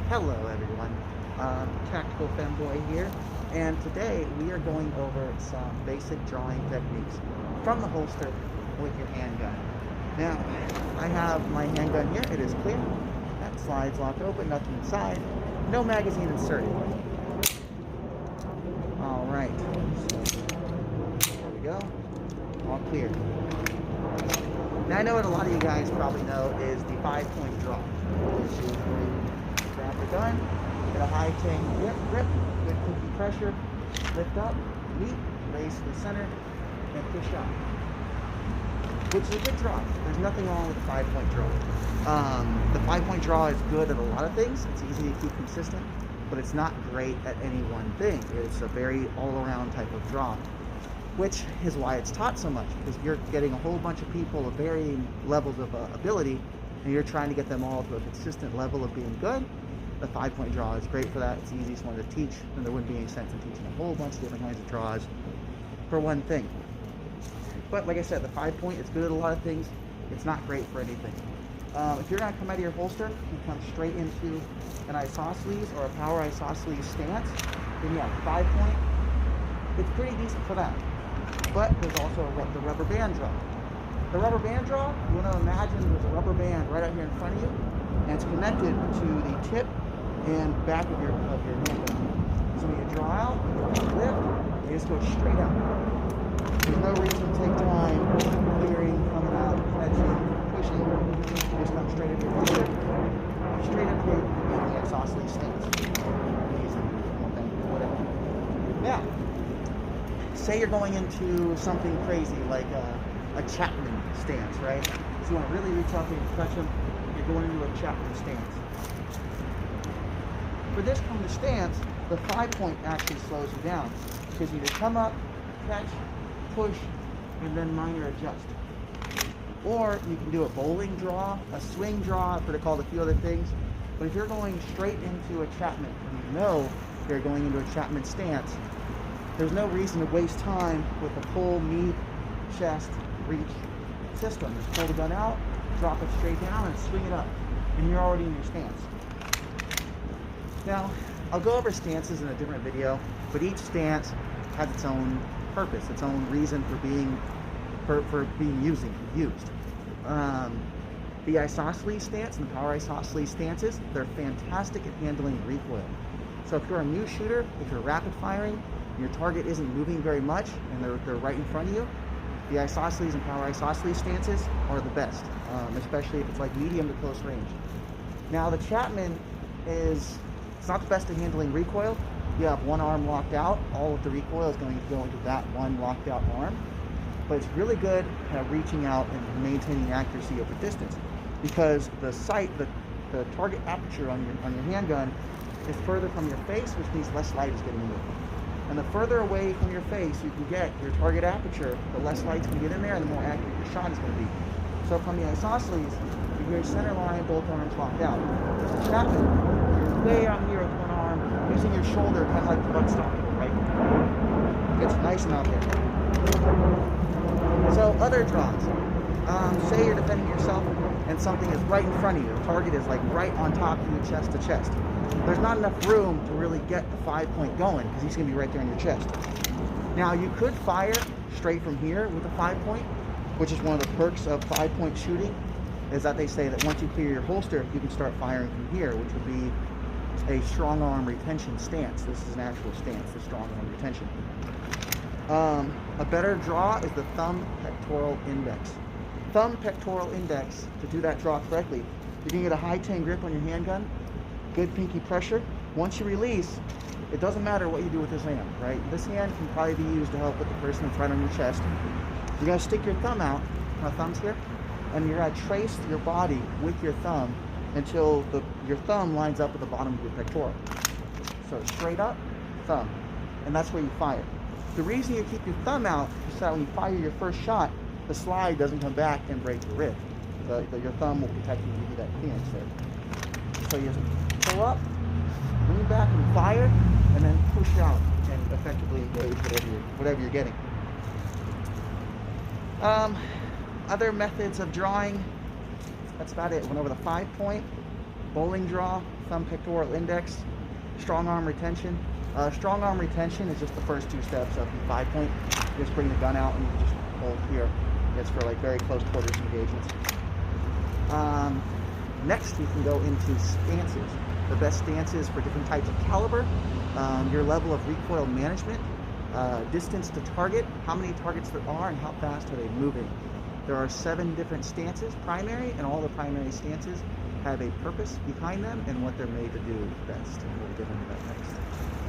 Hello everyone, Tactical Femboy here, and today we are going over some basic drawing techniques from the holster with your handgun. Now, I have my handgun here, it is clear, that slide's locked open, nothing inside, no magazine inserted. Alright, so there we go, all clear. Now I know what a lot of you guys probably know is the 5-point draw, which is where you grab the gun, get a high tank grip, good pinky pressure, lift up, meet, raise to the center, and push up. Which is a good draw. There's nothing wrong with the 5-point draw. The 5-point draw is good at a lot of things. It's easy to keep consistent, but it's not great at any one thing. It's a very all-around type of draw, which is why it's taught so much, because you're getting a whole bunch of people of varying levels of ability, and you're trying to get them all to a consistent level of being good. The 5-point draw is great for that. It's the easiest one to teach, and there wouldn't be any sense in teaching a whole bunch of different kinds of draws for one thing. But like I said, the 5-point is good at a lot of things. It's not great for anything. If you're going to come out of your holster, you come straight into an isosceles or a power isosceles stance, then yeah, 5-point, it's pretty decent for that. But there's also the rubber band draw. The rubber band draw, you want to imagine there's a rubber band right out here in front of you, and it's connected to the tip and back of your hand. So when you draw out, lift, you just go straight out. There's no reason to take time clearing, coming out, catching, pushing. You just come straight into your holster, straight into the isosceles stance. Easy, whatever. Now, say you're going into something crazy like a Chapman stance, right? So you want to really reach out there and touch them. You're going into a Chapman stance. For this kind of stance, the 5-point actually slows you down, because you just come up, catch, push, and then minor adjust. Or you can do a bowling draw, a swing draw, I've heard it called a few other things. But if you're going straight into a Chapman, and you know you're going into a Chapman stance, there's no reason to waste time with a pull, meet, chest, reach system. Just pull the gun out, drop it straight down, and swing it up. And you're already in your stance. Now, I'll go over stances in a different video, but each stance has its own purpose, its own reason for being used. The isosceles stance and the power isosceles stances, they're fantastic at handling recoil. So if you're a new shooter, if you're rapid firing, your target isn't moving very much, and they're right in front of you, the isosceles and power isosceles stances are the best, especially if it's like medium to close range. Now the Chapman it's not the best at handling recoil. You have one arm locked out, all of the recoil is going to go into that one locked out arm. But it's really good at reaching out and maintaining accuracy over distance, because the sight, the target aperture on your handgun is further from your face, which means less light is getting into it. And the further away from your face you can get your target aperture, the less light's going to get in there and the more accurate your shot is going to be. So from the isosceles, your center line, both arms locked out. There's a Chapman, you're way out here with one arm, using your shoulder kind of like the buttstock, right? It's nice and out there. So other draws. Say you're defending yourself and something is right in front of you. The target is like right on top of you, chest to chest. There's not enough room to really get the 5-point going, because he's going to be right there in your chest. Now you could fire straight from here with a 5-point, which is one of the perks of 5-point shooting, is that they say that once you clear your holster, you can start firing from here, which would be a strong arm retention stance. This is an actual stance, the strong arm retention. A better draw is the thumb pectoral index. Thumb pectoral index, to do that draw correctly, you're going to get a high 10 grip on your handgun, good pinky pressure. Once you release, it doesn't matter what you do with this hand, right? This hand can probably be used to help with the person that's right on your chest. You're going to stick your thumb out, my thumb's here, and you're going to trace your body with your thumb until your thumb lines up with the bottom of your pectoral. So straight up, thumb, and that's where you fire. The reason you keep your thumb out is so that when you fire your first shot, the slide doesn't come back and break your rib. So your thumb will protect you and give you that clearance there. So you just pull up, lean back and fire, and then push out and effectively engage whatever you're getting. Other methods of drawing, that's about it. Went over the 5-point, bowling draw, thumb pectoral index, strong arm retention. Strong arm retention is just the first 2 steps of the 5-point. You just bring the gun out and you just hold here. It's for like very close quarters engagements. Next, we can go into stances. The best stances for different types of caliber, your level of recoil management, distance to target, how many targets there are, and how fast are they moving. There are 7 different stances, primary, and all the primary stances have a purpose behind them and what they're made to do best. And we'll get into that next.